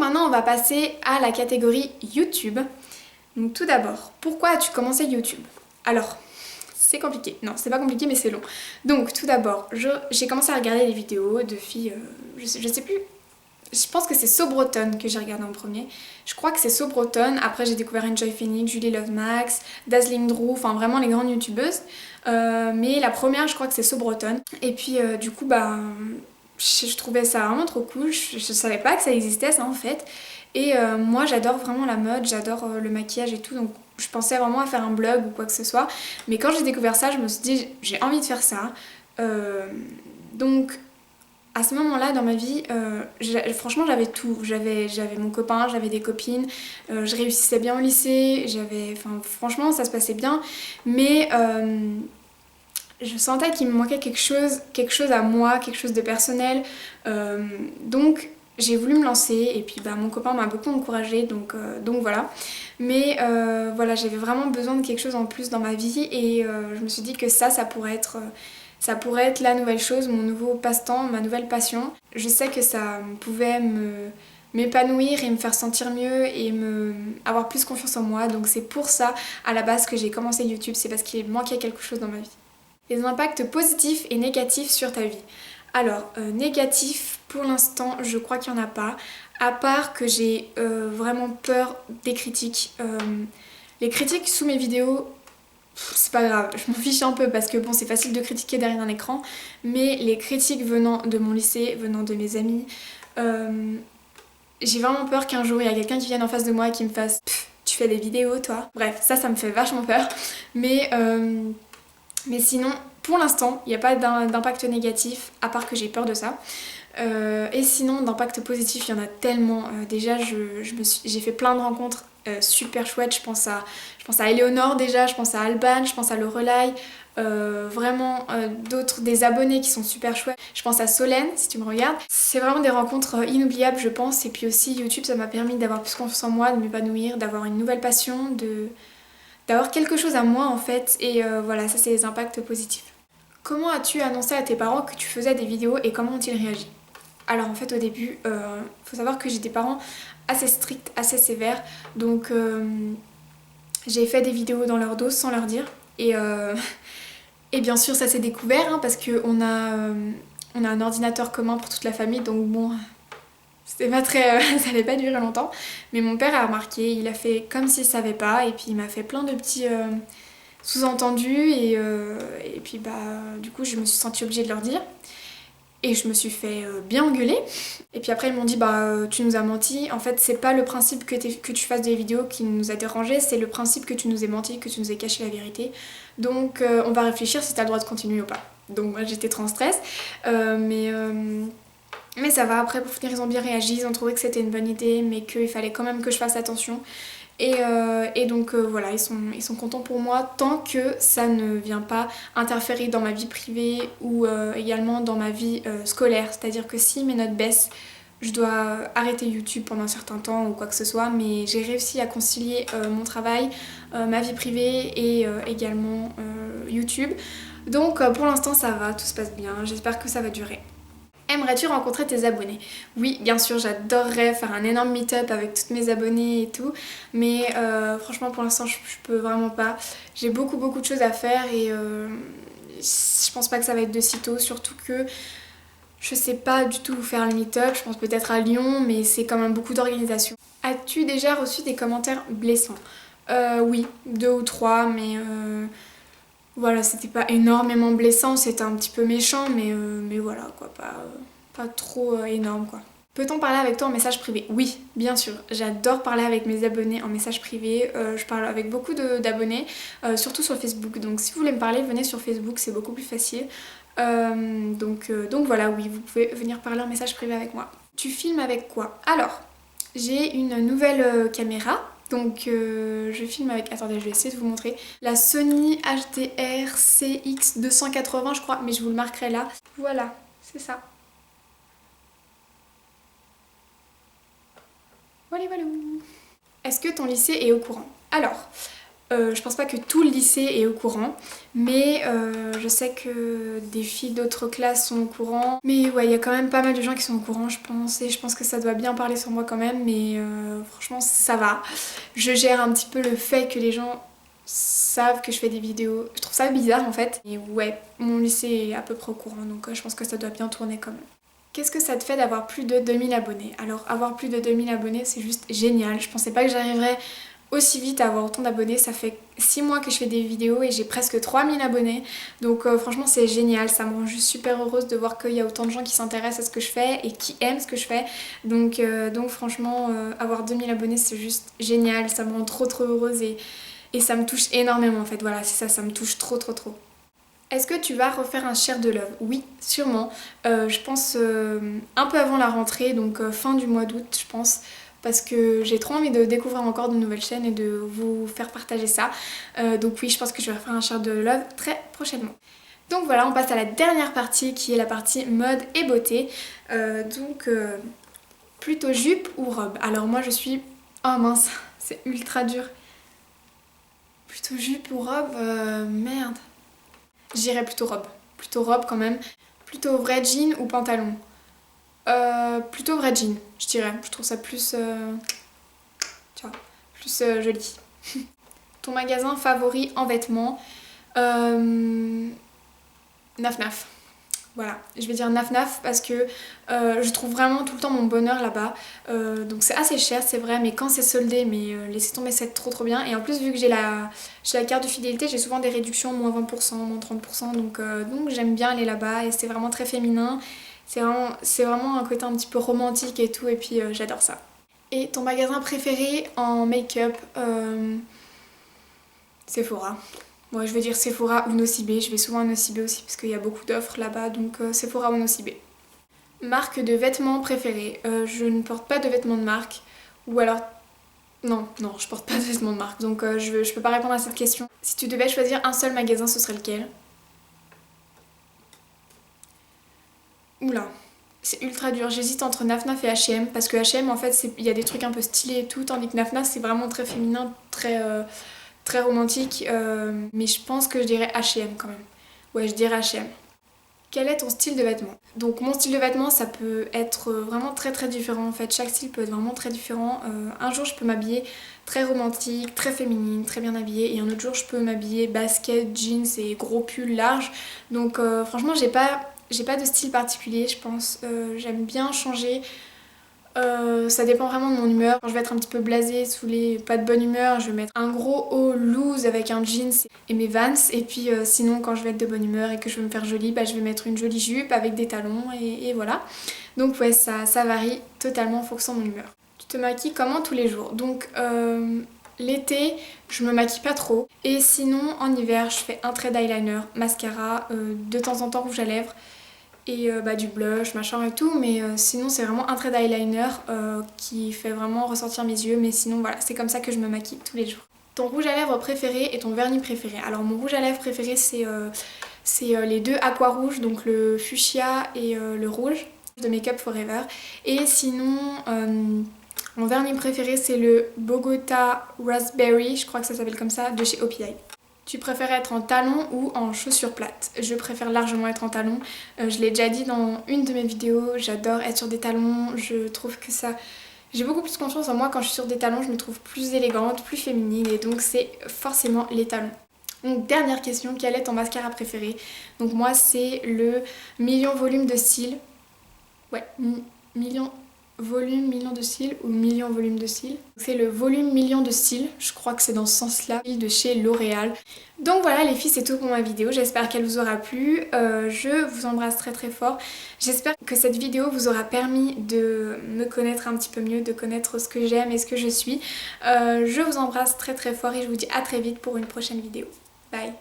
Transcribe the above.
maintenant on va passer à la catégorie YouTube. Donc tout d'abord, pourquoi as-tu commencé YouTube? Alors, c'est compliqué. Non, c'est pas compliqué mais c'est long. Donc tout d'abord, j'ai commencé à regarder des vidéos de filles, je sais plus. Je pense que c'est So Bretonne que j'ai regardé en premier. Je crois que c'est So Bretonne. Après, j'ai découvert Enjoy Phoenix, Julie Love Max, Dazzling Drew, enfin vraiment les grandes youtubeuses. Mais la première, je crois que c'est So Bretonne. Et puis, du coup, bah, je trouvais ça vraiment trop cool. Je savais pas que ça existait, ça en fait. Et moi, j'adore vraiment la mode, j'adore le maquillage et tout. Donc, je pensais vraiment à faire un blog ou quoi que ce soit. Mais quand j'ai découvert ça, je me suis dit, j'ai envie de faire ça. Donc, à ce moment-là dans ma vie, franchement j'avais tout. J'avais mon copain, j'avais des copines, je réussissais bien au lycée, franchement ça se passait bien, mais je sentais qu'il me manquait quelque chose à moi, quelque chose de personnel. Donc j'ai voulu me lancer et puis bah, mon copain m'a beaucoup encouragée, donc voilà. Mais voilà, j'avais vraiment besoin de quelque chose en plus dans ma vie et je me suis dit que ça pourrait être la nouvelle chose, mon nouveau passe-temps, ma nouvelle passion. Je sais que ça pouvait m'épanouir et me faire sentir mieux et avoir plus confiance en moi. Donc c'est pour ça, à la base, que j'ai commencé YouTube. C'est parce qu'il manquait quelque chose dans ma vie. Les impacts positifs et négatifs sur ta vie. Alors, négatif, pour l'instant, je crois qu'il n'y en a pas. À part que j'ai vraiment peur des critiques. Les critiques sous mes vidéos, c'est pas grave, je m'en fiche un peu parce que bon, c'est facile de critiquer derrière un écran, mais les critiques venant de mon lycée, venant de mes amis, j'ai vraiment peur qu'un jour il y a quelqu'un qui vienne en face de moi et qui me fasse tu fais des vidéos toi. Bref, ça me fait vachement peur, mais sinon, pour l'instant, il n'y a pas d'impact négatif, à part que j'ai peur de ça. Et sinon, d'impact positif, il y en a tellement. Déjà, j'ai fait plein de rencontres super chouettes. Je pense à Eleonore déjà, je pense à Alban, je pense à Lorelai. Vraiment des abonnés qui sont super chouettes. Je pense à Solène, si tu me regardes. C'est vraiment des rencontres inoubliables, je pense. Et puis aussi, YouTube, ça m'a permis d'avoir plus confiance en moi, de m'épanouir, d'avoir une nouvelle passion, d'avoir quelque chose à moi en fait. Et voilà, ça c'est les impacts positifs. Comment as-tu annoncé à tes parents que tu faisais des vidéos et comment ont-ils réagi? Alors en fait au début, faut savoir que j'ai des parents assez stricts, assez sévères, donc j'ai fait des vidéos dans leur dos sans leur dire. Et, et bien sûr ça s'est découvert hein, parce qu'on on a un ordinateur commun pour toute la famille, donc bon, c'était pas très, ça allait pas durer longtemps. Mais mon père a remarqué, il a fait comme s'il savait pas, et puis il m'a fait plein de petits sous-entendus, et puis bah du coup je me suis sentie obligée de leur dire. Et je me suis fait bien engueuler. Et puis après ils m'ont dit bah tu nous as menti. En fait c'est pas le principe que tu fasses des vidéos qui nous a dérangé, c'est le principe que tu nous aies menti, que tu nous aies caché la vérité. Donc on va réfléchir si t'as le droit de continuer ou pas. Donc moi j'étais trop en stress. Mais ça va, après pour finir ils ont bien réagi, ils ont trouvé que c'était une bonne idée mais qu'il fallait quand même que je fasse attention. Et donc voilà, ils sont contents pour moi tant que ça ne vient pas interférer dans ma vie privée ou également dans ma vie scolaire. C'est-à-dire que si mes notes baissent, je dois arrêter YouTube pendant un certain temps ou quoi que ce soit, mais j'ai réussi à concilier mon travail, ma vie privée et également YouTube. Donc pour l'instant ça va, tout se passe bien, j'espère que ça va durer. Aimerais-tu rencontrer tes abonnés? Oui, bien sûr, j'adorerais faire un énorme meet-up avec toutes mes abonnés et tout, mais franchement pour l'instant je peux vraiment pas. J'ai beaucoup de choses à faire et je pense pas que ça va être de sitôt, surtout que je sais pas du tout où faire le meet-up, je pense peut-être à Lyon, mais c'est quand même beaucoup d'organisation. As-tu déjà reçu des commentaires blessants? Oui, 2 ou 3, mais voilà, c'était pas énormément blessant, c'était un petit peu méchant, mais voilà, quoi, pas trop énorme, quoi. Peut-on parler avec toi en message privé? Oui, bien sûr. J'adore parler avec mes abonnés en message privé. Je parle avec beaucoup d'abonnés, surtout sur Facebook. Donc si vous voulez me parler, venez sur Facebook, c'est beaucoup plus facile. Donc voilà, oui, vous pouvez venir parler en message privé avec moi. Tu filmes avec quoi? Alors, j'ai une nouvelle caméra. Donc je filme avec, attendez je vais essayer de vous montrer, la Sony HDR CX280 je crois, mais je vous le marquerai là. Voilà, c'est ça. Voilà, voilà. Est-ce que ton lycée est au courant? Alors, Je pense pas que tout le lycée est au courant, mais je sais que des filles d'autres classes sont au courant. Mais ouais, il y a quand même pas mal de gens qui sont au courant, je pense, et je pense que ça doit bien parler sur moi quand même, mais franchement ça va. Je gère un petit peu le fait que les gens savent que je fais des vidéos. Je trouve ça bizarre en fait. Et ouais, mon lycée est à peu près au courant, donc je pense que ça doit bien tourner quand même. Qu'est-ce que ça te fait d'avoir plus de 2000 abonnés? Alors avoir plus de 2000 abonnés c'est juste génial. Je pensais pas que j'arriverais aussi vite à avoir autant d'abonnés. Ça fait 6 mois que je fais des vidéos et j'ai presque 3000 abonnés. Donc franchement c'est génial, ça me rend juste super heureuse de voir qu'il y a autant de gens qui s'intéressent à ce que je fais et qui aiment ce que je fais. Donc franchement avoir 2000 abonnés c'est juste génial, ça me rend trop heureuse et ça me touche énormément en fait. Voilà, c'est ça, ça me touche trop. Est-ce que tu vas refaire un share de love? Oui, sûrement. Je pense un peu avant la rentrée, donc fin du mois d'août, je pense. Parce que j'ai trop envie de découvrir encore de nouvelles chaînes et de vous faire partager ça. Donc oui, je pense que je vais refaire un share de love très prochainement. Donc voilà, on passe à la dernière partie qui est la partie mode et beauté. Plutôt jupe ou robe? Alors moi je suis... Oh mince, c'est ultra dur. Plutôt jupe ou robe? Merde. Je dirais plutôt robe quand même. Plutôt vrai jean ou pantalon? Plutôt vrai jean, je dirais. Je trouve ça plus, tu vois, plus joli. Ton magasin favori en vêtements? Naf Naf. Voilà, je vais dire Naf Naf parce que je trouve vraiment tout le temps mon bonheur là-bas. Donc c'est assez cher, c'est vrai, mais quand c'est soldé, mais laissez tomber, c'est trop bien. Et en plus, vu que j'ai la carte de fidélité, j'ai souvent des réductions, moins 20%, moins 30%. Donc j'aime bien aller là-bas et c'est vraiment très féminin. C'est vraiment un côté un petit peu romantique et tout, et puis j'adore ça. Et ton magasin préféré en make-up? Sephora. Moi je vais dire Sephora ou Nocibé, je vais souvent à Nocibé aussi parce qu'il y a beaucoup d'offres là-bas, donc Sephora ou Nocibé. Marque de vêtements préférée? Je ne porte pas de vêtements de marque, ou alors... Non, je porte pas de vêtements de marque, donc je peux pas répondre à cette question. Si tu devais choisir un seul magasin, ce serait lequel? Oula, c'est ultra dur, j'hésite entre Naf Naf et H&M, parce que H&M en fait il y a des trucs un peu stylés et tout, tandis que Naf Naf c'est vraiment très féminin, très romantique, mais je pense que je dirais H&M quand même. Ouais, je dirais H&M. Quel est ton style de vêtement? Donc mon style de vêtement ça peut être vraiment très différent en fait, chaque style peut être vraiment très différent. Un jour je peux m'habiller très romantique, très féminine, très bien habillée, et un autre jour je peux m'habiller basket, jeans et gros pull large. Donc franchement j'ai pas de style particulier je pense, j'aime bien changer. Ça dépend vraiment de mon humeur. Quand je vais être un petit peu blasée, saoulée, pas de bonne humeur, je vais mettre un gros haut loose avec un jeans et mes Vans. Et puis sinon quand je vais être de bonne humeur et que je veux me faire jolie, bah, je vais mettre une jolie jupe avec des talons et voilà. Donc ouais, ça varie totalement en fonction de mon humeur. Tu te maquilles comment tous les jours? Donc l'été, je me maquille pas trop. Et sinon en hiver, je fais un trait d'eyeliner, mascara, de temps en temps rouge à lèvres. Et du blush, machin et tout, mais sinon c'est vraiment un trait d'eyeliner qui fait vraiment ressortir mes yeux, mais sinon voilà, c'est comme ça que je me maquille tous les jours. Ton rouge à lèvres préféré et ton vernis préféré? Alors mon rouge à lèvres préféré c'est les deux aqua rouges, donc le fuchsia et le rouge de Make Up Forever. Et sinon mon vernis préféré c'est le Bogota Raspberry, je crois que ça s'appelle comme ça, de chez OPI. Tu préfères être en talons ou en chaussures plates? Je préfère largement être en talons. Je l'ai déjà dit dans une de mes vidéos, j'adore être sur des talons. Je trouve que ça... J'ai beaucoup plus confiance en moi quand je suis sur des talons, je me trouve plus élégante, plus féminine, et donc c'est forcément les talons. Donc dernière question, quel est ton mascara préféré? Donc moi c'est le Million Volume de Cils. Ouais, Million Million de cils ou Million Volume de cils. C'est le volume Million de cils, je crois que c'est dans ce sens-là, de chez L'Oréal. Donc voilà les filles, c'est tout pour ma vidéo, j'espère qu'elle vous aura plu. Je vous embrasse très fort. J'espère que cette vidéo vous aura permis de me connaître un petit peu mieux, de connaître ce que j'aime et ce que je suis. Je vous embrasse très fort et je vous dis à très vite pour une prochaine vidéo. Bye!